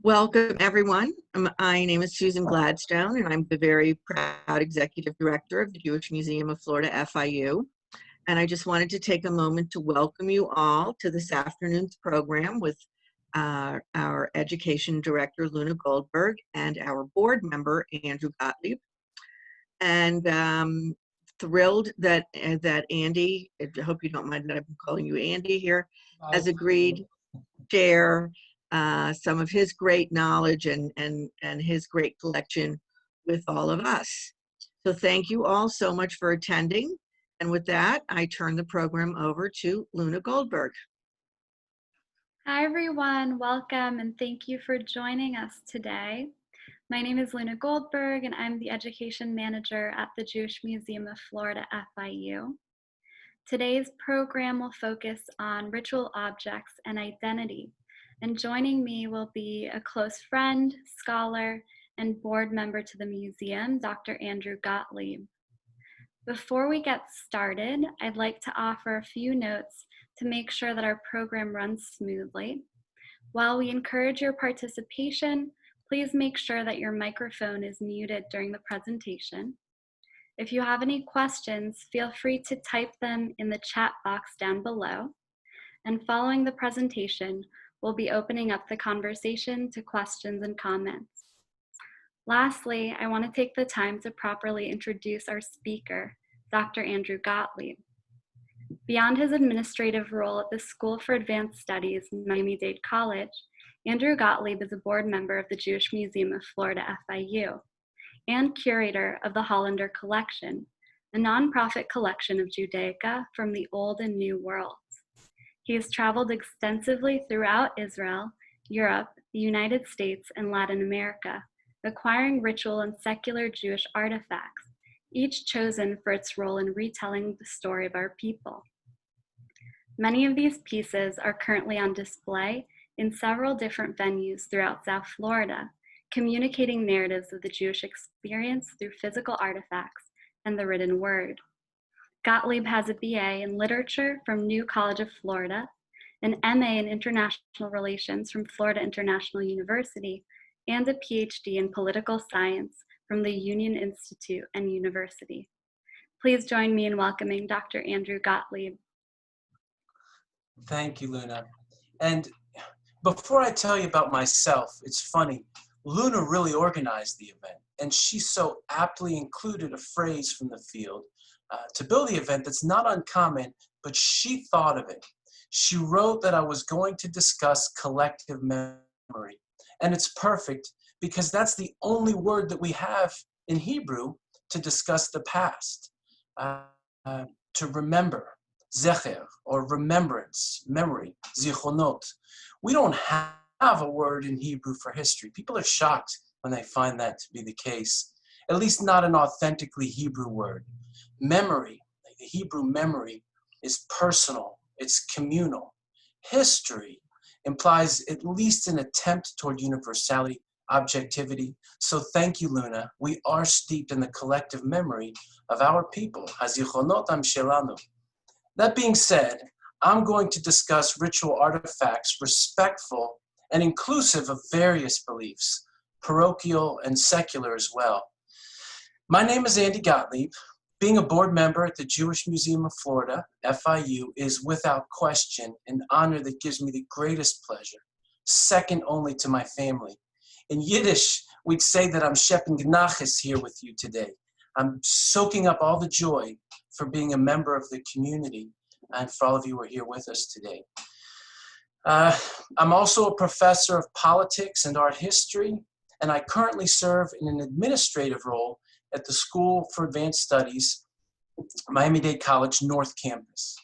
Welcome, everyone. My name is Susan Gladstone, and I'm the very proud Executive Director of the Jewish Museum of Florida, FIU. And I just wanted to take a moment to welcome you all to this afternoon's program with our Education Director, Luna Goldberg, and our board member, Andrew Gottlieb. And thrilled that Andy, I hope you don't mind that I'm calling you Andy here, has agreed to share some of his great knowledge and his great collection with all of us. So thank you all so much for attending. And with that, I turn the program over to Luna Goldberg. Hi, everyone. Welcome, and thank you for joining us today. My name is Luna Goldberg, and I'm the Education Manager at the Jewish Museum of Florida, FIU. Today's program will focus on ritual objects and identity. And joining me will be a close friend, scholar, and board member to the museum, Dr. Andrew Gottlieb. Before we get started, I'd like to offer a few notes to make sure that our program runs smoothly. While we encourage your participation, please make sure that your microphone is muted during the presentation. If you have any questions, feel free to type them in the chat box down below. And following the presentation, we'll be opening up the conversation to questions and comments. Lastly, I want to take the time to properly introduce our speaker, Dr. Andrew Gottlieb. Beyond his administrative role at the School for Advanced Studies, Miami-Dade College, Andrew Gottlieb is a board member of the Jewish Museum of Florida, FIU, and curator of the Hollander Collection, a nonprofit collection of Judaica from the Old and New Worlds. He has traveled extensively throughout Israel, Europe, the United States, and Latin America, acquiring ritual and secular Jewish artifacts, each chosen for its role in retelling the story of our people. Many of these pieces are currently on display in several different venues throughout South Florida, communicating narratives of the Jewish experience through physical artifacts and the written word. Gottlieb has a BA in Literature from New College of Florida, an MA in International Relations from Florida International University, and a PhD in Political Science from the Union Institute and University. Please join me in welcoming Dr. Andrew Gottlieb. Thank you, Luna. And before I tell you about myself, it's funny, Luna really organized the event, and she so aptly included a phrase from the field to build the event that's not uncommon, but she thought of it. She wrote that I was going to discuss collective memory. And it's perfect because that's the only word that we have in Hebrew to discuss the past, to remember, zecher, or remembrance, memory, zichronot. We don't have a word in Hebrew for history. People are shocked when they find that to be the case, at least not an authentically Hebrew word. Memory, the Hebrew memory, is personal, it's communal. History implies at least an attempt toward universality, objectivity. So thank you, Luna. We are steeped in the collective memory of our people. Hazichronot am shelanu. That being said, I'm going to discuss ritual artifacts respectful and inclusive of various beliefs, parochial and secular as well. My name is Andy Gottlieb. Being a board member at the Jewish Museum of Florida, FIU, is without question an honor that gives me the greatest pleasure, second only to my family. In Yiddish, we'd say that I'm sheppen gnachis here with you today. I'm soaking up all the joy for being a member of the community and for all of you who are here with us today. I'm also a professor of politics and art history, and I currently serve in an administrative role at the School for Advanced Studies, Miami-Dade College North Campus.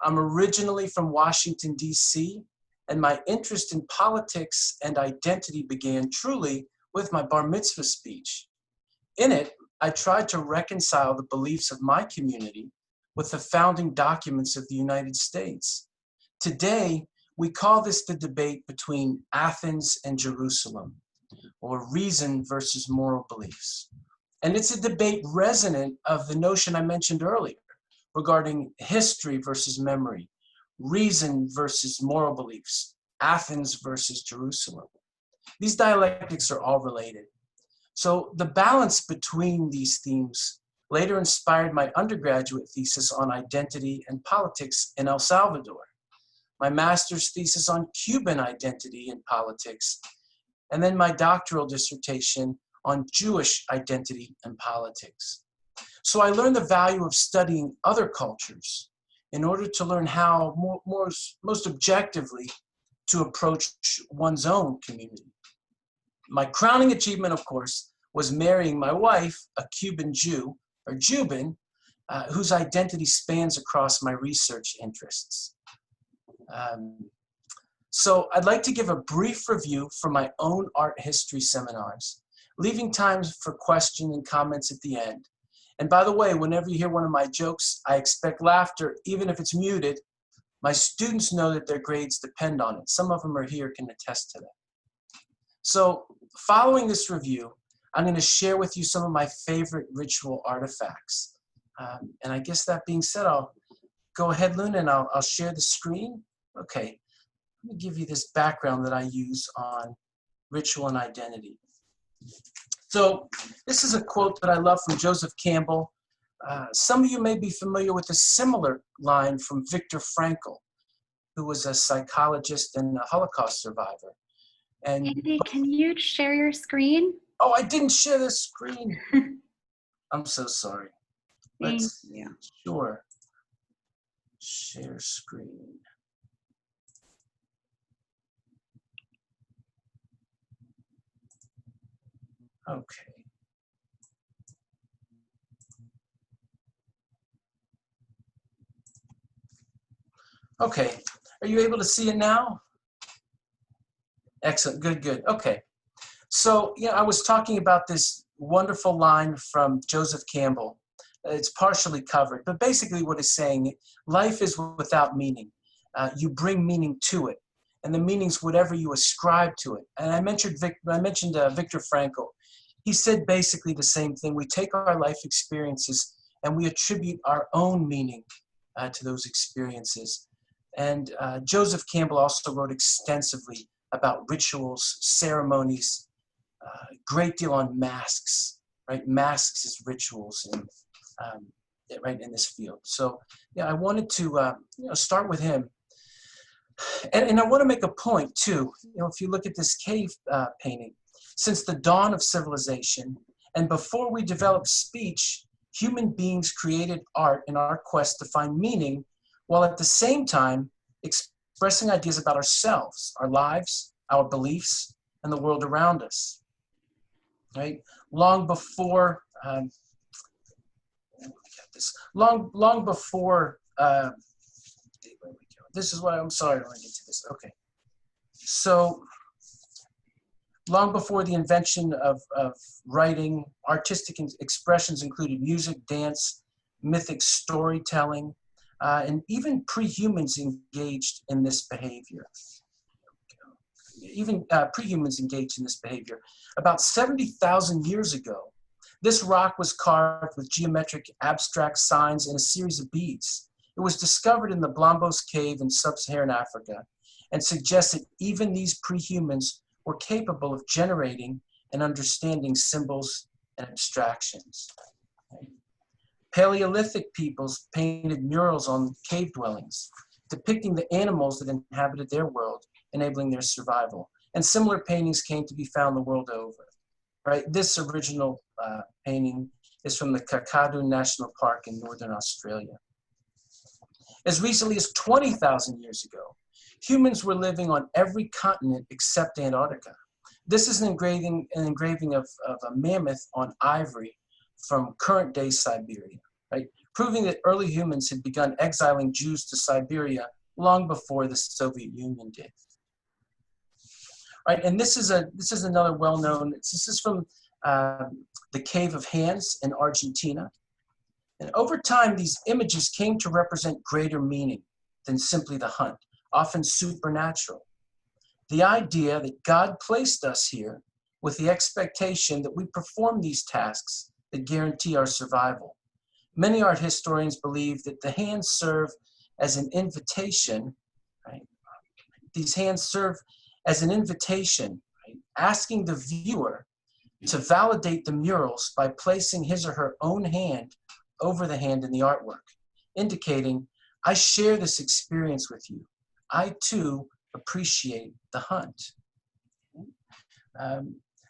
I'm originally from Washington, D.C., and my interest in politics and identity began truly with my bar mitzvah speech. In it, I tried to reconcile the beliefs of my community with the founding documents of the United States. Today, we call this the debate between Athens and Jerusalem, or reason versus moral beliefs. And it's a debate resonant of the notion I mentioned earlier regarding history versus memory, reason versus moral beliefs, Athens versus Jerusalem. These dialectics are all related. So the balance between these themes later inspired my undergraduate thesis on identity and politics in El Salvador, my master's thesis on Cuban identity and politics, and then my doctoral dissertation on Jewish identity and politics. So I learned the value of studying other cultures in order to learn how most objectively to approach one's own community. My crowning achievement, of course, was marrying my wife, a Cuban Jew, or Juban, whose identity spans across my research interests. So I'd like to give a brief review from my own art history seminars, leaving time for questions and comments at the end. And by the way, whenever you hear one of my jokes, I expect laughter, even if it's muted. My students know that their grades depend on it. Some of them are here, can attest to that. So following this review, I'm going to share with you some of my favorite ritual artifacts. And I guess that being said, I'll go ahead, Luna, and I'll share the screen. Okay, let me give you this background that I use on ritual and identity. So this is a quote that I love from Joseph Campbell. Some of you may be familiar with a similar line from Viktor Frankl, who was a psychologist and a Holocaust survivor. And Andy, can you share your screen? oh, I didn't share the screen. I'm so sorry. Thank you. Sure. Share screen. Okay. Okay. Are you able to see it now? Excellent. Good, good. Okay. So, yeah, I was talking about this wonderful line from Joseph Campbell. It's partially covered, but basically what it's saying, life is without meaning. You bring meaning to it, and the meaning's whatever you ascribe to it. And I mentioned Viktor Frankl. He said basically the same thing. We take our life experiences and we attribute our own meaning to those experiences. And Joseph Campbell also wrote extensively about rituals, ceremonies, a great deal on masks, right? Masks as rituals, and right in this field. So yeah, I wanted to start with him. And I want to make a point too. If you look at this cave painting, since the dawn of civilization and before we developed speech, human beings created art in our quest to find meaning, while at the same time expressing ideas about ourselves, our lives, our beliefs, and the world around us. Right? Long before, long before. This is what I'm sorry. I want to get to this. Okay. So long before the invention of writing, artistic expressions included music, dance, mythic storytelling, and even pre-humans engaged in this behavior. Even pre-humans engaged in this behavior. About 70,000 years ago, this rock was carved with geometric abstract signs and a series of beads. It was discovered in the Blombos Cave in sub-Saharan Africa and suggested even these pre-humans were capable of generating and understanding symbols and abstractions. Paleolithic peoples painted murals on cave dwellings, depicting the animals that inhabited their world, enabling their survival. And similar paintings came to be found the world over. Right? This original painting is from the Kakadu National Park in Northern Australia. As recently as 20,000 years ago, humans were living on every continent except Antarctica. This is an engraving of a mammoth on ivory from current-day Siberia, right? Proving that early humans had begun exiling Jews to Siberia long before the Soviet Union did. Right, and this is another well-known. This is from the Cave of Hands in Argentina. And over time, these images came to represent greater meaning than simply the hunt, often supernatural. The idea that God placed us here with the expectation that we perform these tasks that guarantee our survival. Many art historians believe that the hands serve as an invitation, right? These hands serve as an invitation, right? asking the viewer to validate the murals by placing his or her own hand over the hand in the artwork, indicating, I share this experience with you. I too appreciate the hunt.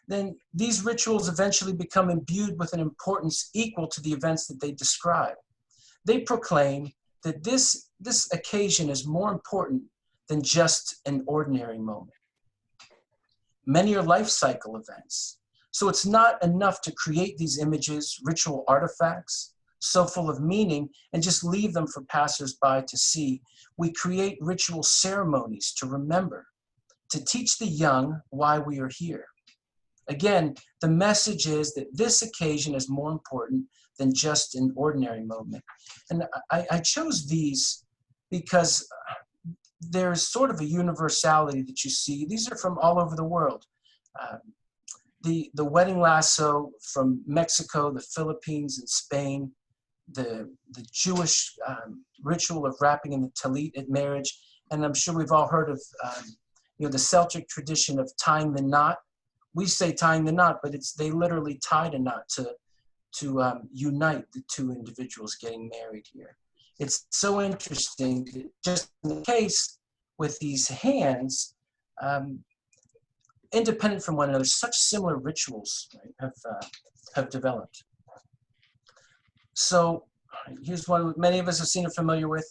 Then these rituals eventually become imbued with an importance equal to the events that they describe. They proclaim that this occasion is more important than just an ordinary moment. Many are life cycle events. So it's not enough to create these images, ritual artifacts, so full of meaning, and just leave them for passersby to see. We create ritual ceremonies to remember, to teach the young why we are here. Again, the message is that this occasion is more important than just an ordinary moment. And I chose these because there's sort of a universality that you see. These are from all over the world. The wedding lasso from Mexico, the Philippines, and Spain, the Jewish ritual of wrapping in the talit at marriage, and I'm sure we've all heard of the Celtic tradition of tying the knot. We say tying the knot, but they literally tied a knot to unite the two individuals getting married here. It's so interesting that just in the case with these hands, independent from one another, such similar rituals, right, have developed. So here's one many of us have seen or familiar with.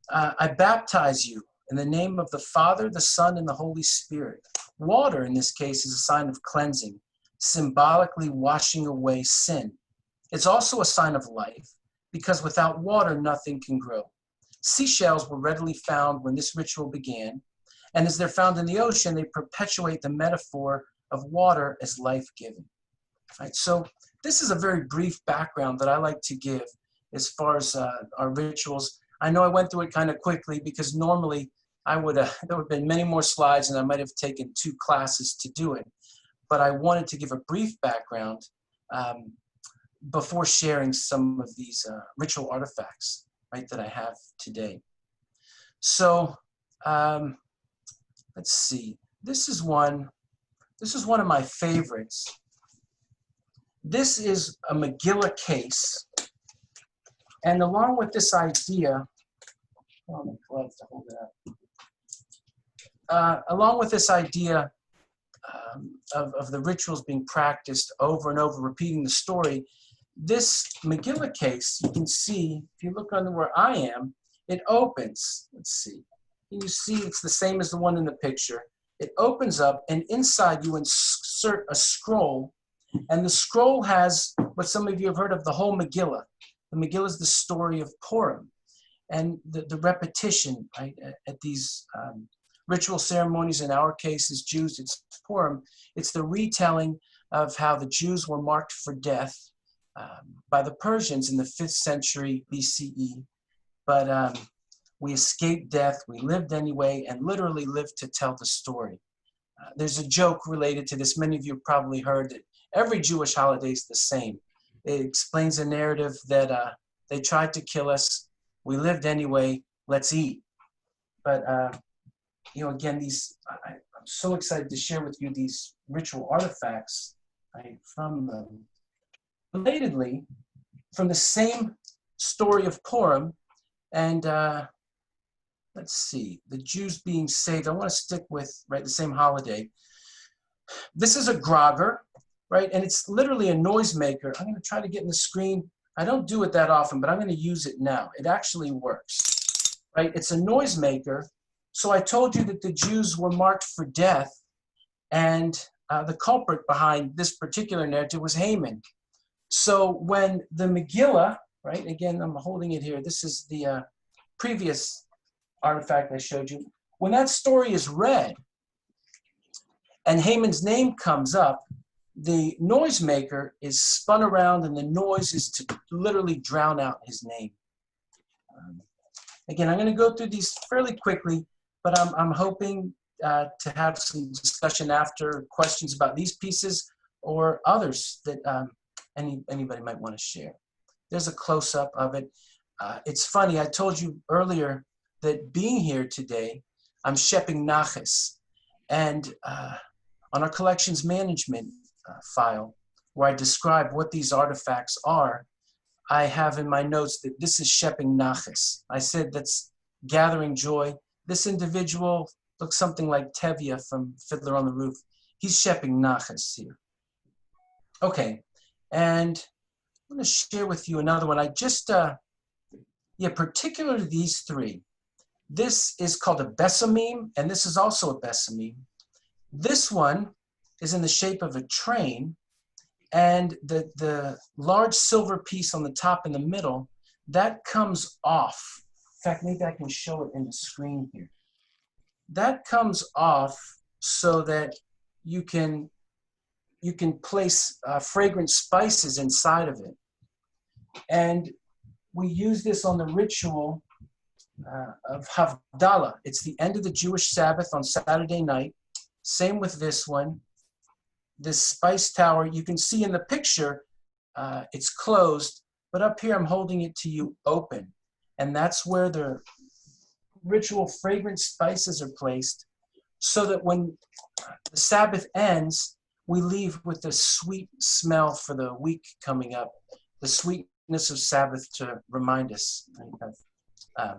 I baptize you in the name of the Father, the Son, and the Holy Spirit. Water, in this case, is a sign of cleansing, symbolically washing away sin. It's also a sign of life, because without water, nothing can grow. Seashells were readily found when this ritual began, and as they're found in the ocean, they perpetuate the metaphor of water as life-giving. Right? So this is a very brief background that I like to give as far as our rituals. I know I went through it kind of quickly because normally there would have been many more slides and I might have taken 2 classes to do it. But I wanted to give a brief background before sharing some of these ritual artifacts, right, that I have today. So let's see. This is one of my favorites. This is a Megillah case, and along with this idea, along with this idea of the rituals being practiced over and over, repeating the story, this Megillah case, you can see, if you look under where I am, it opens. Let's see. You see it's the same as the one in the picture. It opens up, and inside you insert a scroll, and the scroll has what some of you have heard of, the whole Megillah. The Megillah is the story of Purim, and the repetition, right, at these ritual ceremonies. In our case, as Jews, it's Purim. It's the retelling of how the Jews were marked for death by the Persians in the 5th century BCE. But we escaped death, we lived anyway, and literally lived to tell the story. There's a joke related to this. Many of you have probably heard that every Jewish holiday is the same. It explains a narrative that they tried to kill us, we lived anyway, let's eat. But again, I'm so excited to share with you these ritual artifacts, right, from them. Relatedly, from the same story of Purim, and let's see, the Jews being saved. I want to stick with, right, the same holiday. This is a grogger, right, and it's literally a noisemaker. I'm going to try to get in the screen. I don't do it that often, but I'm going to use it now. It actually works, right? It's a noisemaker. So I told you that the Jews were marked for death, and the culprit behind this particular narrative was Haman. So when the Megillah, right, again, I'm holding it here. This is the previous artifact I showed you. When that story is read and Haman's name comes up, the noisemaker is spun around, and the noise is to literally drown out his name. Again, I'm going to go through these fairly quickly, but I'm hoping to have some discussion after, questions about these pieces or others that anybody might want to share. There's a close-up of it. It's funny, I told you earlier that being here today, I'm shepping nachas. And On our collections management file, where I describe what these artifacts are, I have in my notes that this is Shepping Naches. I said that's gathering joy. This individual looks something like Tevye from Fiddler on the Roof. He's Shepping Naches here. Okay, and I'm going to share with you another one. I just, particularly these three. This is called a Bessamim, and this is also a Bessamim. This one is in the shape of a train, and the large silver piece on the top in the middle, that comes off. In fact, maybe I can show it in the screen here. That comes off so that you can place fragrant spices inside of it. And we use this on the ritual of Havdalah. It's the end of the Jewish Sabbath on Saturday night. Same with this one. This spice tower, you can see in the picture, it's closed, but up here I'm holding it to you open. And that's where the ritual fragrant spices are placed so that when the Sabbath ends, we leave with the sweet smell for the week coming up, the sweetness of Sabbath to remind us of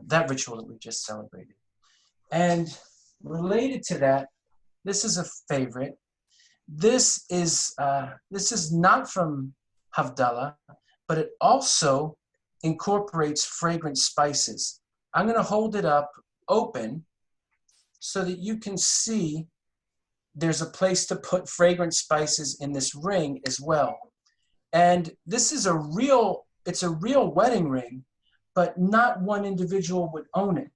that ritual that we just celebrated. And related to that, this is a favorite. This is not from Havdalah, but it also incorporates fragrant spices. I'm going to hold it up open so that you can see there's a place to put fragrant spices in this ring as well. And this is it's a real wedding ring, but not one individual would own it.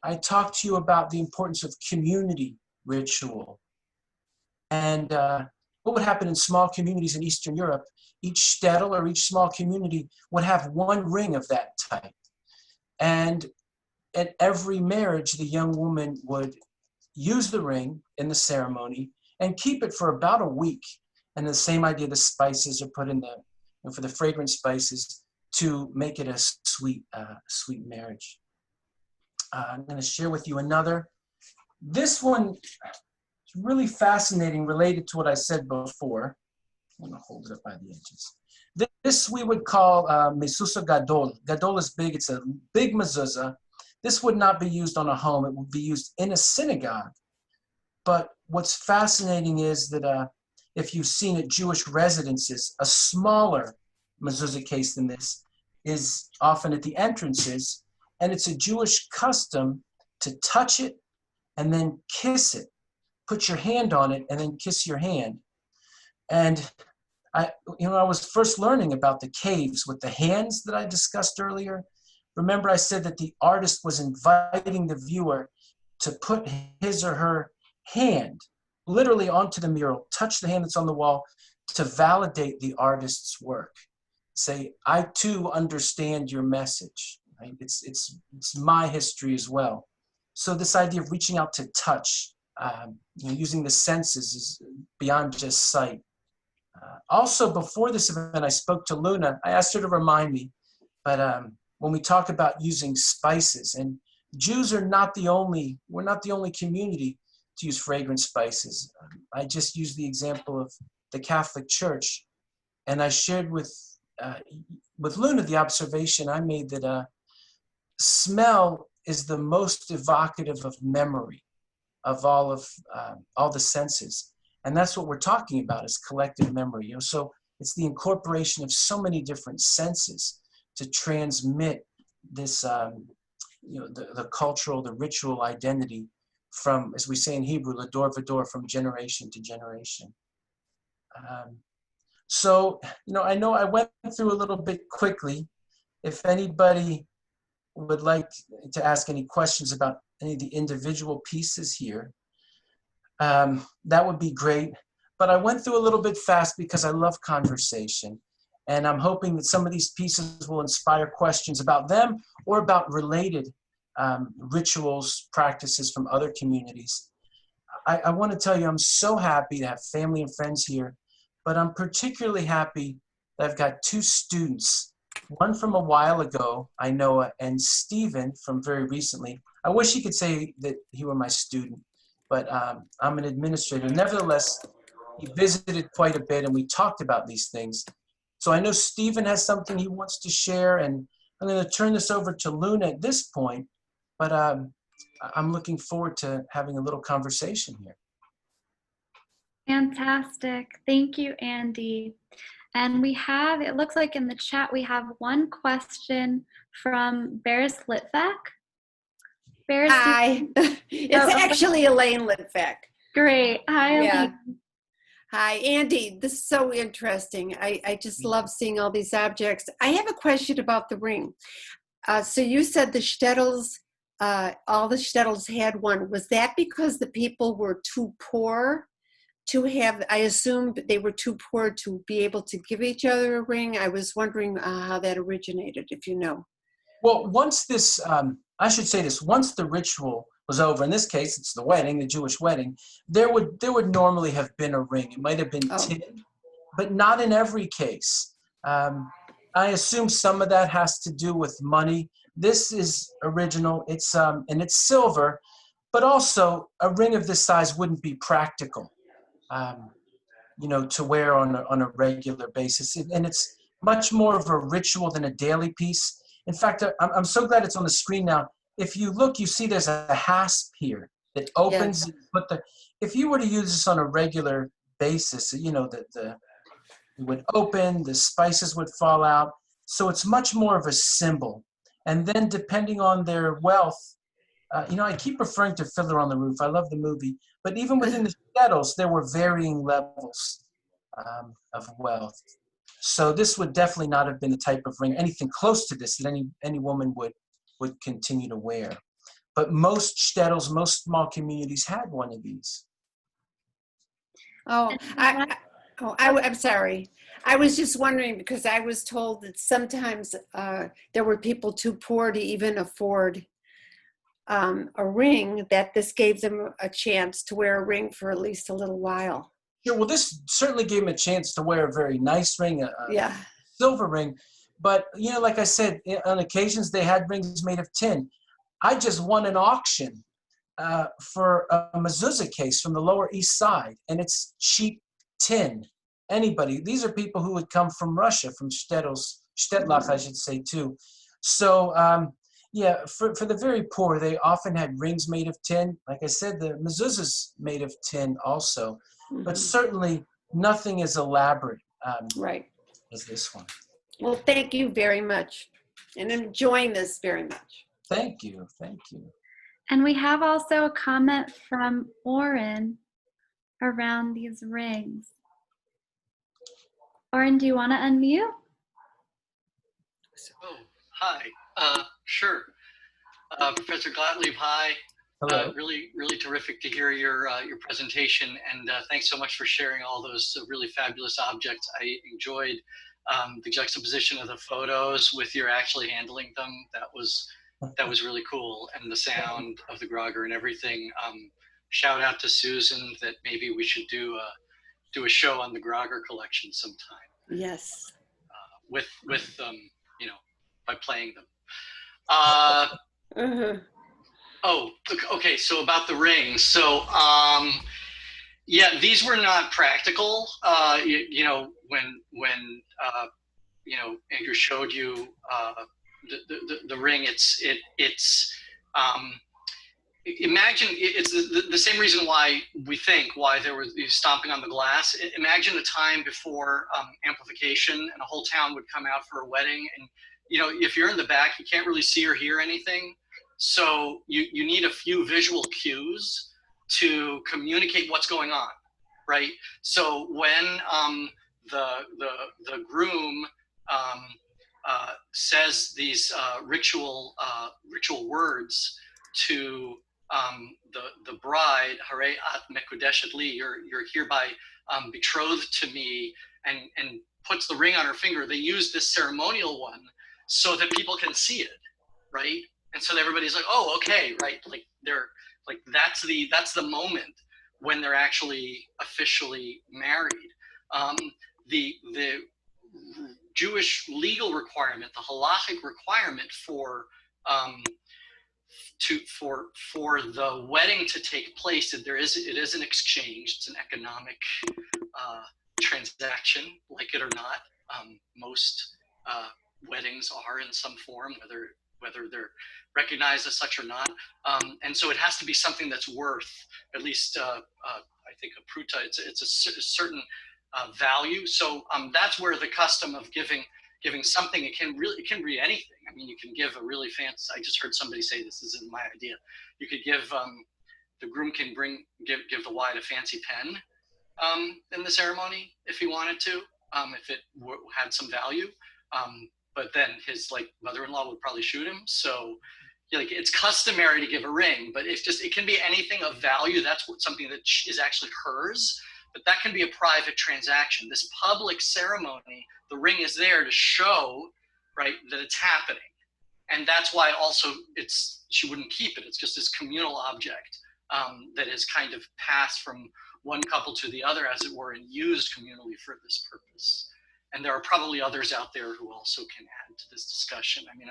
I talked to you about the importance of community ritual. And what would happen in small communities in Eastern Europe, each shtetl or each small community would have one ring of that type. And at every marriage, the young woman would use the ring in the ceremony and keep it for about a week. And the same idea, the spices are put in for the fragrant spices to make it a sweet marriage. I'm going to share with you another. This one is really fascinating, related to what I said before. I'm going to hold it up by the edges. This we would call mezuzah gadol. Gadol is big. It's a big mezuzah. This would not be used on a home. It would be used in a synagogue. But what's fascinating is that if you've seen at Jewish residences, a smaller mezuzah case than this is often at the entrances, and it's a Jewish custom to touch it and then kiss it. Put your hand on it and then kiss your hand. And I was first learning about the caves with the hands that I discussed earlier. Remember, I said that the artist was inviting the viewer to put his or her hand literally onto the mural, touch the hand that's on the wall to validate the artist's work. Say, I too understand your message. Right? It's my history as well. So this idea of reaching out to touch, using the senses is beyond just sight. Also, before this event, I spoke to Luna. I asked her to remind me, but when we talk about using spices, and Jews are we're not the only community to use fragrant spices. I just used the example of the Catholic Church, and I shared with Luna the observation I made that smell is the most evocative of memory of all the senses. And that's what we're talking about, is collective memory. So it's the incorporation of so many different senses to transmit this, the cultural, the ritual identity from, as we say in Hebrew, lador vador, from generation to generation. So, I know I went through a little bit quickly. If anybody would like to ask any questions about any of the individual pieces here, that would be great. But I went through a little bit fast because I love conversation. And I'm hoping that some of these pieces will inspire questions about them or about related rituals, practices from other communities. I want to tell you, I'm so happy to have family and friends here, but I'm particularly happy that I've got two students, one from a while ago, I know, and Stephen from very recently. I wish he could say that he were my student. but I'm an administrator. Nevertheless, he visited quite a bit and we talked about these things. So I know Stephen has something he wants to share, and I'm going to turn this over to Luna at this point, but I'm looking forward to having a little conversation here. Fantastic. Thank you, Andy. And we have, it looks like in the chat, we have one question from Beres Litvak. Beres, Hi, it's actually Elaine Litvak. Great. Hi, Yeah. Elaine. Hi, Andy. This is so interesting. I just love seeing all these objects. I have a question about the ring. So you said the shtetls, all the shtetls had one. Was that because the people were too poor to have, I assumed they were too poor to be able to give each other a ring? I was wondering how that originated, if you know. Well, once this, I should say this, once the ritual was over, in this case, it's the wedding, the Jewish wedding, there would normally have been a ring. It might have been tin, but not in every case. I assume some of that has to do with money. This is original, it's and it's silver, but also a ring of this size wouldn't be practical, you know, to wear on a regular basis. And it's much more of a ritual than a daily piece. In fact, I'm so glad it's on the screen now. If you look, you see there's a hasp here that opens. Yes. If you were to use this on a regular basis, you know, it would open, the spices would fall out. So it's much more of a symbol. And then depending on their wealth, you know, I keep referring to Fiddler on the Roof. I love the movie. But even within the shtetls, there were varying levels of wealth. So this would definitely not have been the type of ring, anything close to this that any woman would continue to wear. But most shtetls, most small communities had one of these. I'm sorry. I was just wondering because I was told that sometimes there were people too poor to even afford a ring, that this gave them a chance to wear a ring for at least a little while. Yeah, well, this certainly gave him a chance to wear a very nice ring, a silver ring. But, you know, like I said, on occasions they had rings made of tin. I just won an auction for a mezuzah case from the Lower East Side, and it's cheap tin. Anybody, these are people who would come from Russia, from Shtetl, I should say, too. So, yeah, for the very poor, they often had rings made of tin. Like I said, the mezuzah's made of tin also. But certainly nothing as elaborate as this one. Well, thank you very much. And I'm enjoying this very much. Thank you. Thank you. And we have also a comment from Oren around these rings. Oren, do you want to unmute? Oh, hi. Sure. Professor Gottlieb, hi. Hello. Really terrific to hear your presentation, and thanks so much for sharing all those really fabulous objects. I enjoyed the juxtaposition of the photos with your actually handling them. That was really cool, and the sound of the grogger and everything. Shout out to Susan that maybe we should do a show on the grogger collection sometime. Yes. With you know, by playing them. Oh, okay. So about the rings. So, yeah, these were not practical. You know, when you know, Andrew showed you the ring, imagine it's the same reason why there was stomping on the glass. Imagine a time before amplification, and a whole town would come out for a wedding, and you know, if you're in the back, you can't really see or hear anything. So you need a few visual cues to communicate what's going on, right? So when the groom says these ritual words to the bride, Hare at mekudeshet li, you're hereby betrothed to me, and puts the ring on her finger. They use this ceremonial one so that people can see it, right? And so everybody's like, oh, okay, right? Like they're like, that's the moment when they're actually officially married. The Jewish legal requirement, the halachic requirement for for the wedding to take place, it is an exchange. It's an economic transaction, like it or not. Most weddings are in some form, whether they're recognized as such or not. And so it has to be something that's worth, at least I think a pruta, it's a certain value. So that's where the custom of giving something, it can be anything. I mean, you can give a really fancy, I just heard somebody say, this isn't my idea. You could give, the groom can give the bride a fancy pen in the ceremony if he wanted to, if it had some value. But then his mother-in-law would probably shoot him. So it's customary to give a ring, but it can be anything of value. That's something that is actually hers, but that can be a private transaction. This public ceremony, the ring is there to show, right, that it's happening. And that's why also she wouldn't keep it. It's just this communal object that is kind of passed from one couple to the other, as it were, and used communally for this purpose. And there are probably others out there who also can add to this discussion. I mean,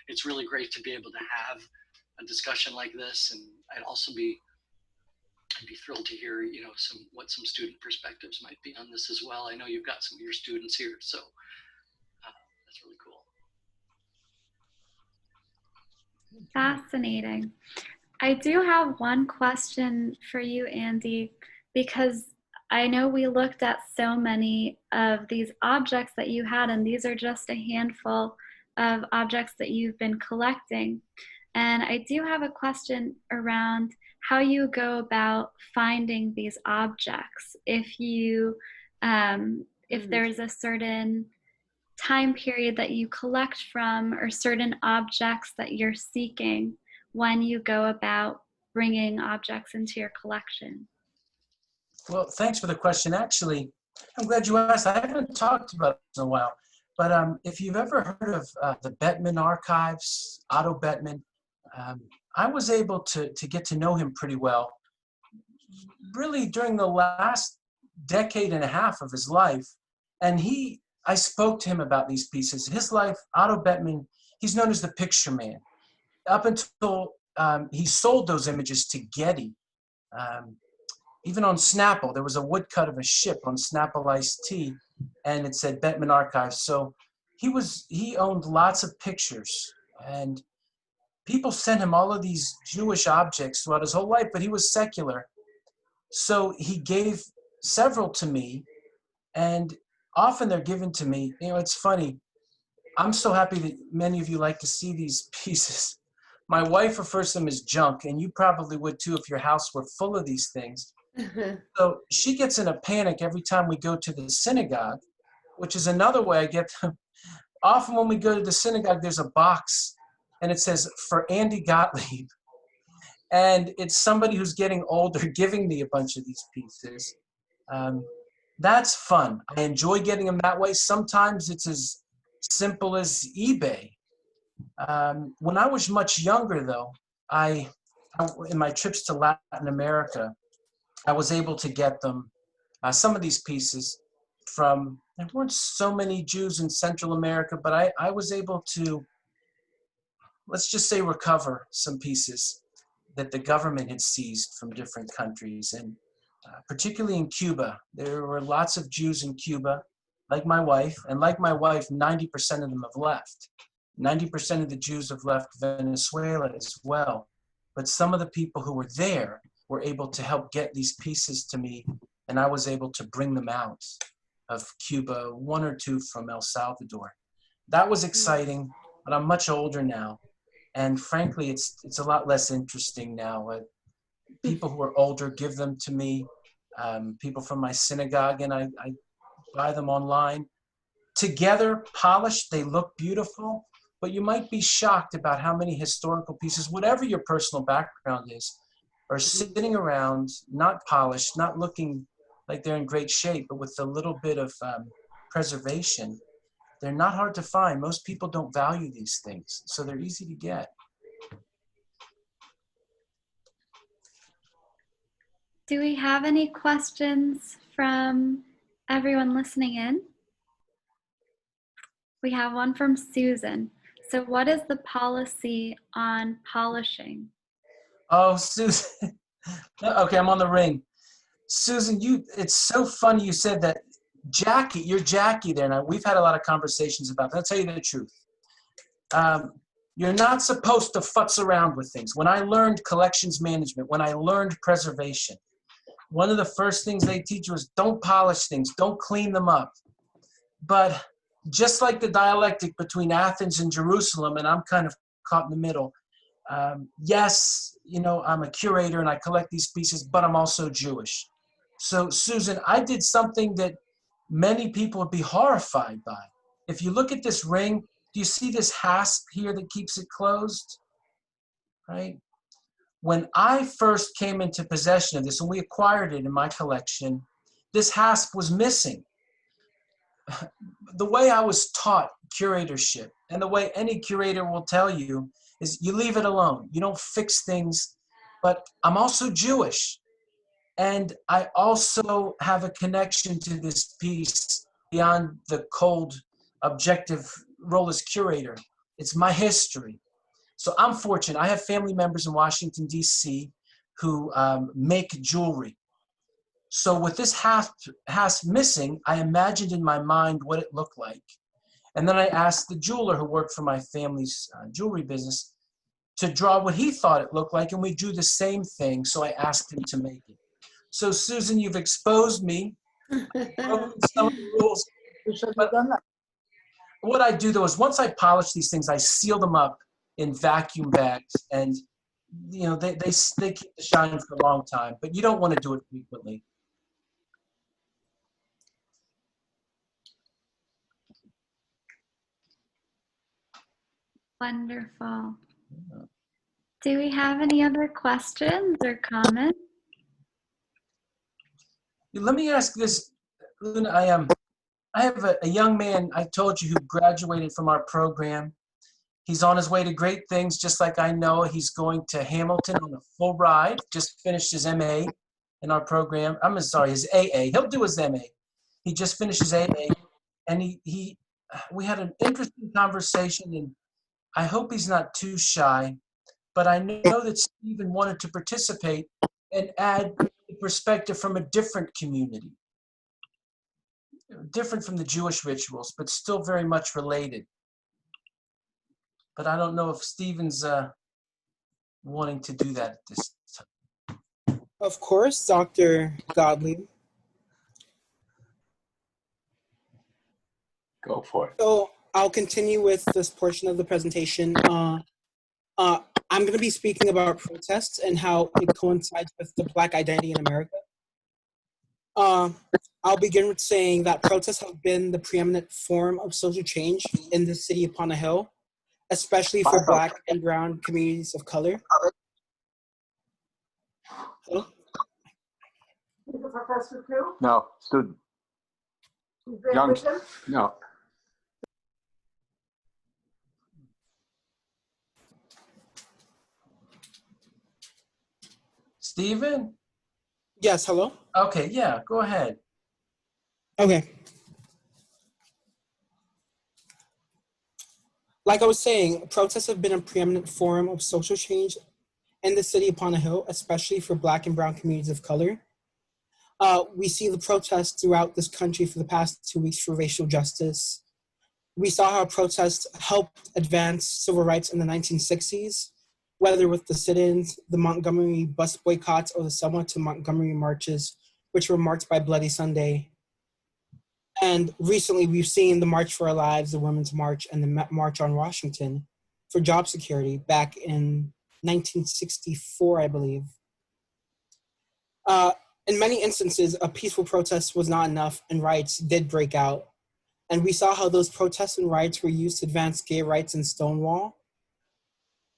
it's really great to be able to have a discussion like this, and I'd be thrilled to hear, what some student perspectives might be on this as well. I know you've got some of your students here, so that's really cool. Fascinating. I do have one question for you, Andy, because I know we looked at so many of these objects that you had, and these are just a handful of objects that you've been collecting. And I do have a question around how you go about finding these objects. If there's a certain time period that you collect from, or certain objects that you're seeking when you go about bringing objects into your collection. Well, thanks for the question. Actually, I'm glad you asked. I haven't talked about this in a while, but if you've ever heard of the Bettman archives, Otto Bettman, I was able to get to know him pretty well, really during the last decade and a half of his life. And I spoke to him about these pieces. His life, Otto Bettman, he's known as the picture man. Up until he sold those images to Getty. Even on Snapple, there was a woodcut of a ship on Snapple iced tea, and it said Bettman Archives. So he owned lots of pictures, and people sent him all of these Jewish objects throughout his whole life, but he was secular. So he gave several to me, and often they're given to me. It's funny. I'm so happy that many of you like to see these pieces. My wife refers to them as junk, and you probably would too if your house were full of these things. So she gets in a panic every time we go to the synagogue, which is another way I get them. Often when we go to the synagogue, there's a box, and it says, for Andy Gottlieb. And it's somebody who's getting older giving me a bunch of these pieces. That's fun. I enjoy getting them that way. Sometimes it's as simple as eBay. When I was much younger, though, in my trips to Latin America, I was able to get them, some of these pieces from, there weren't so many Jews in Central America, but I was able to, let's just say, recover some pieces that the government had seized from different countries. And particularly in Cuba, there were lots of Jews in Cuba, like my wife, and like my wife, 90% of them have left. 90% of the Jews have left Venezuela as well. But some of the people who were there were able to help get these pieces to me, and I was able to bring them out of Cuba, one or two from El Salvador. That was exciting, but I'm much older now. And frankly, it's a lot less interesting now. People who are older give them to me, people from my synagogue, and I buy them online. Together, polished, they look beautiful, but you might be shocked about how many historical pieces, whatever your personal background is, are sitting around, not polished, not looking like they're in great shape, but with a little bit of preservation. They're not hard to find. Most people don't value these things, so they're easy to get. Do we have any questions from everyone listening in? We have one from Susan. So what is the policy on polishing? Oh, Susan. Okay, I'm on the ring. Susan, it's so funny you said that. Jackie, you're Jackie there. Now, we've had a lot of conversations about that. I'll tell you the truth. You're not supposed to futz around with things. When I learned collections management, when I learned preservation, one of the first things they teach you is don't polish things, don't clean them up. But just like the dialectic between Athens and Jerusalem, and I'm kind of caught in the middle, yes, you know, I'm a curator and I collect these pieces, but I'm also Jewish. So, Susan, I did something that many people would be horrified by. If you look at this ring, do you see this hasp here that keeps it closed? Right? When I first came into possession of this, and we acquired it in my collection, this hasp was missing. The way I was taught curatorship, and the way any curator will tell you, is you leave it alone. You don't fix things. But I'm also Jewish. And I also have a connection to this piece beyond the cold, objective role as curator. It's my history. So I'm fortunate. I have family members in Washington, D.C. who make jewelry. So with this hasp missing, I imagined in my mind what it looked like. And then I asked the jeweler who worked for my family's jewelry business to draw what he thought it looked like, and we drew the same thing, so I asked him to make it. So Susan, you've exposed me, broken some of the rules. But what I do though is once I polish these things, I seal them up in vacuum bags, and you know they keep the shine for a long time. But you don't want to do it frequently. Wonderful. Do we have any other questions or comments? Let me ask this, Luna. I have a young man I told you who graduated from our program. He's on his way to great things, just like I know he's going to Hamilton on a full ride. Just finished his MA in our program. I'm sorry, his AA. He'll do his MA. He just finished his AA, and we had an interesting conversation, and I hope he's not too shy, but I know that Stephen wanted to participate and add perspective from a different community, different from the Jewish rituals, but still very much related. But I don't know if Stephen's wanting to do that at this time. Of course, Dr. Gottlieb. Go for it. So I'll continue with this portion of the presentation. I'm going to be speaking about protests and how it coincides with the Black identity in America. I'll begin with saying that protests have been the preeminent form of social change in the city upon a hill, especially for Black and brown communities of color. Hello? Is the professor too? No, student. Is there Young. with him? No. Stephen? Yes, hello? Okay, yeah, go ahead. Okay. Like I was saying, protests have been a preeminent form of social change in the city upon a hill, especially for Black and brown communities of color. We see the protests throughout this country for the past 2 weeks for racial justice. We saw how protests helped advance civil rights in the 1960s, whether with the sit-ins, the Montgomery bus boycotts, or the Selma to Montgomery marches, which were marked by Bloody Sunday. And recently we've seen the March for Our Lives, the Women's March, and the March on Washington for job security back in 1964, I believe. In many instances, a peaceful protest was not enough and riots did break out. And we saw how those protests and riots were used to advance gay rights in Stonewall.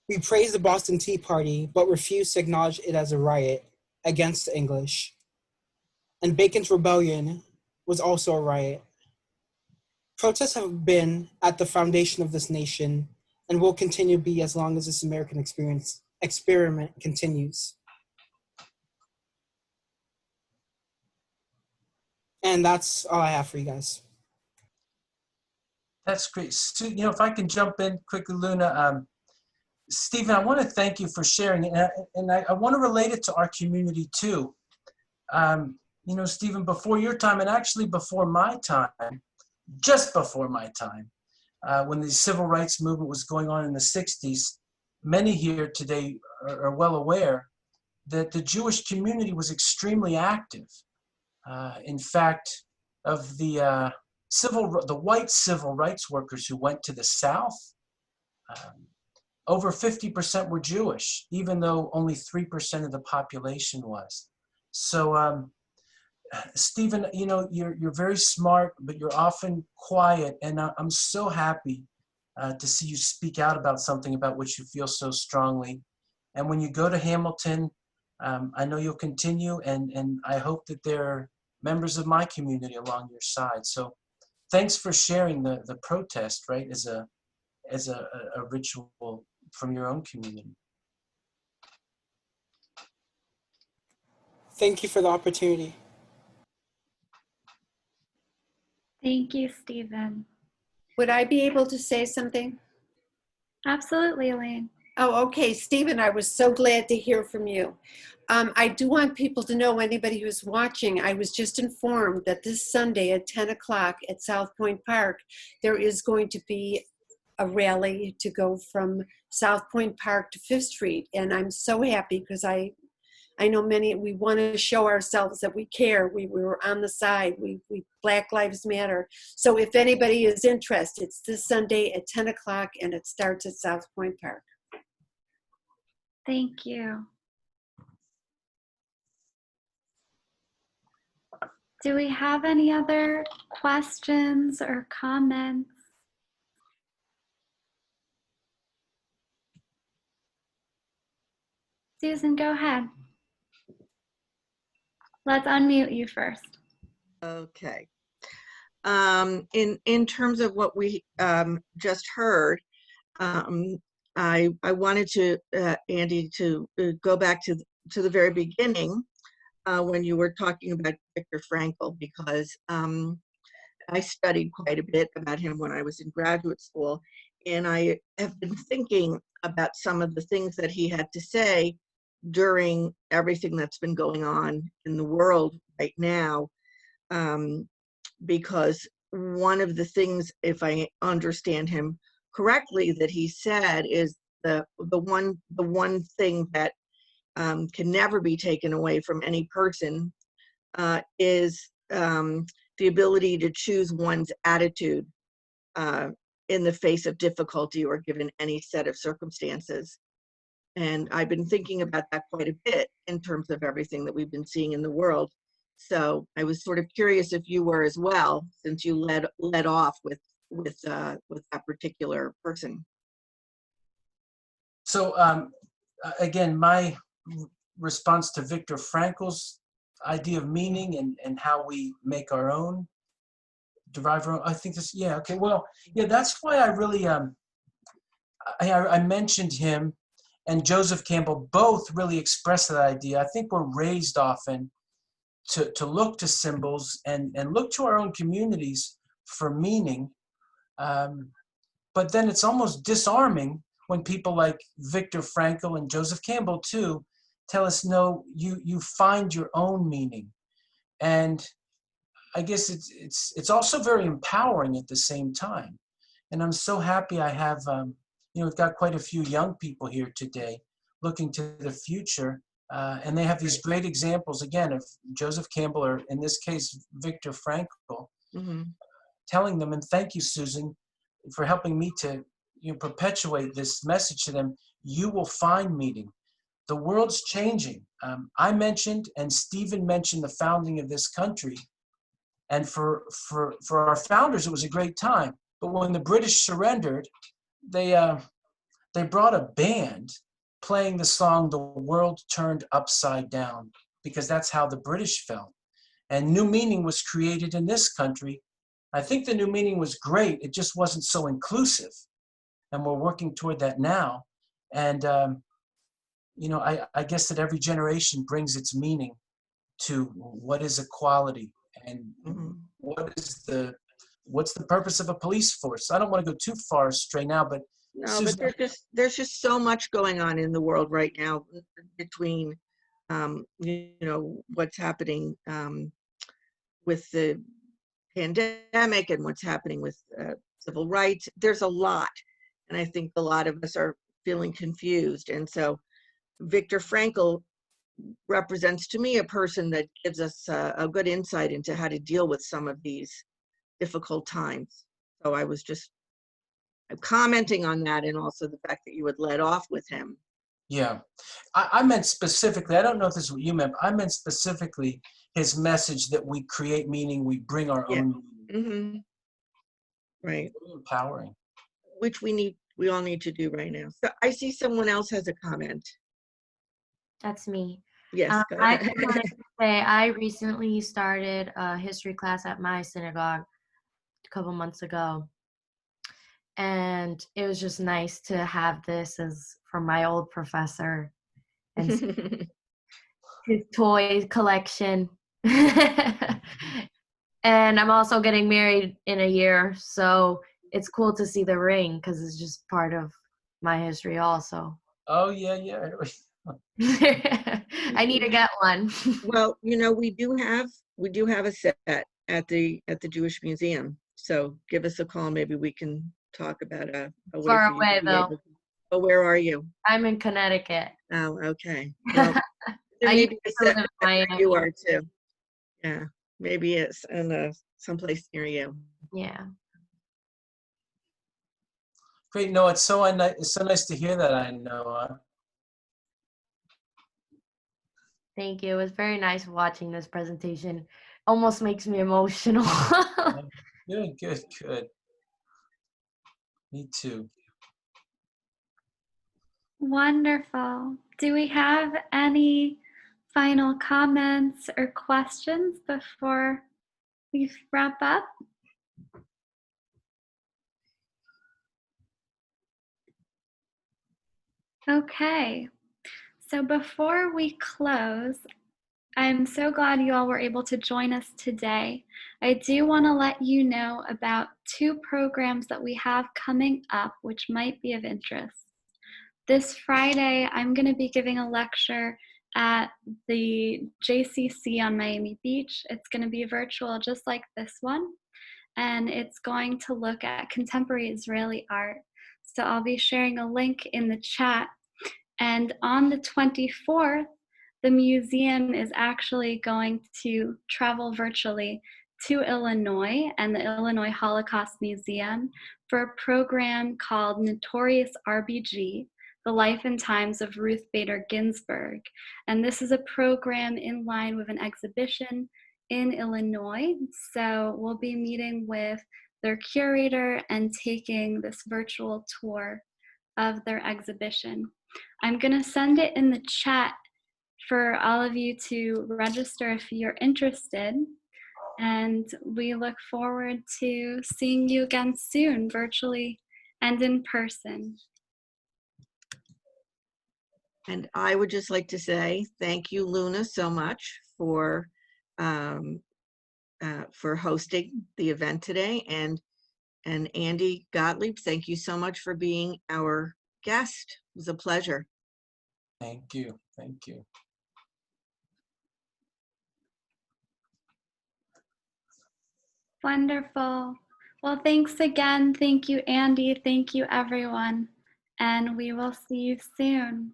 We praised the Boston Tea Party, but refused to acknowledge it as a riot against the English. And Bacon's Rebellion was also a riot. Protests have been at the foundation of this nation and will continue to be as long as this American experiment continues. And that's all I have for you guys. That's great. If I can jump in quickly, Luna. Stephen, I want to thank you for sharing it, and I want to relate it to our community too. Stephen, before your time, and actually before my time, just before my time, when the civil rights movement was going on in the 60s, many here today are well aware that the Jewish community was extremely active. In fact, of the white civil rights workers who went to the South, over 50% were Jewish, even though only 3% of the population was. So, Stephen, you're very smart, but you're often quiet, and I'm so happy to see you speak out about something about which you feel so strongly. And when you go to Hamilton, I know you'll continue, and I hope that there are members of my community along your side. So thanks for sharing the protest, right, as a ritual from your own community. Thank you for the opportunity. Thank you, Stephen. Would I be able to say something? Absolutely, Elaine. Oh, okay. Stephen, I was so glad to hear from you. I do want people to know, anybody who's watching, I was just informed that this Sunday at 10 o'clock at South Point Park, there is going to be a rally to go from South Point Park to 5th Street. And I'm so happy because I know we want to show ourselves that we care. We were on the side. We Black Lives Matter. So if anybody is interested, it's this Sunday at 10 o'clock and it starts at South Point Park. Thank you. Do we have any other questions or comments? Susan, go ahead. Let's unmute you first. Okay. In terms of what we just heard, I wanted to Andy to go back to the very beginning when you were talking about Viktor Frankl, because I studied quite a bit about him when I was in graduate school, and I have been thinking about some of the things that he had to say during everything that's been going on in the world right now, because one of the things, if I understand him correctly, that he said is the one thing that can never be taken away from any person is the ability to choose one's attitude in the face of difficulty or given any set of circumstances. And I've been thinking about that quite a bit in terms of everything that we've been seeing in the world. So I was sort of curious if you were as well, since you led off with that particular person. So again, my response to Viktor Frankl's idea of meaning and how we make our own, derive our own, I think this, yeah, okay, well, yeah, that's why I really, I mentioned him and Joseph Campbell both really express that idea. I think we're raised often to look to symbols and look to our own communities for meaning. But then it's almost disarming when people like Viktor Frankl and Joseph Campbell too tell us, no, you find your own meaning. And I guess it's also very empowering at the same time. And I'm so happy I have, we've got quite a few young people here today looking to the future. And they have these great examples, again, of Joseph Campbell, or in this case, Viktor Frankl, telling them, and thank you, Susan, for helping me to perpetuate this message to them. You will find meaning. The world's changing. I mentioned, and Stephen mentioned, the founding of this country. And for our founders, it was a great time. But when the British surrendered, they brought a band playing the song "The World Turned Upside Down," because that's how the British felt. And new meaning was created in this country. I think the new meaning was great. It just wasn't so inclusive. And we're working toward that now. And, I guess that every generation brings its meaning to what is equality and what is the what's the purpose of a police force? I don't want to go too far astray now, but No, Susan, but there's just so much going on in the world right now between, what's happening with the pandemic and what's happening with civil rights. There's a lot, and I think a lot of us are feeling confused. And so Viktor Frankl represents to me a person that gives us a good insight into how to deal with some of these difficult times. So I was just commenting on that, and also the fact that you had led off with him. yeah, I meant specifically, I don't know if this is what you meant, but I meant specifically his message that we create meaning, we bring our Yeah. own meaning. Mm-hmm. Right. Very empowering. Which we all need to do right now. So I see someone else has a comment. That's me. Yes, go I ahead. just wanted to say I recently started a history class at my synagogue a couple months ago. And it was just nice to have this as from my old professor and his toy collection. And I'm also getting married in a year, so it's cool to see the ring because it's just part of my history also. Oh, yeah. I need to get one. Well, we do have a set at the Jewish Museum. So give us a call. Maybe we can talk about a way Far for you away to be though. able to. Oh, where are you? I'm in Connecticut. Oh, okay. Well, there I may used be a to live set in where Miami. you are too. Yeah, maybe it's in someplace near you. Yeah. Great, no, it's so nice to hear that, I know. Thank you. It was very nice watching this presentation. Almost makes me emotional. Good. Me too. Wonderful. Do we have any final comments or questions before we wrap up? Okay. So before we close, I'm so glad you all were able to join us today. I do want to let you know about 2 programs that we have coming up, which might be of interest. This Friday, I'm going to be giving a lecture at the JCC on Miami Beach. It's going to be virtual, just like this one, and it's going to look at contemporary Israeli art. So I'll be sharing a link in the chat. And on the 24th, the museum is actually going to travel virtually to Illinois and the Illinois Holocaust Museum for a program called Notorious RBG, The Life and Times of Ruth Bader Ginsburg. And this is a program in line with an exhibition in Illinois. So we'll be meeting with their curator and taking this virtual tour of their exhibition. I'm going to send it in the chat for all of you to register if you're interested. And we look forward to seeing you again soon, virtually and in person. And I would just like to say thank you, Luna, so much for hosting the event today. And Andy Gottlieb, thank you so much for being our guest. It was a pleasure. Thank you. Wonderful. Well, thanks again. Thank you, Andy. Thank you, everyone. And we will see you soon.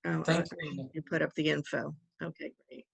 Oh, Thank okay. you. You put up the info. Okay, great.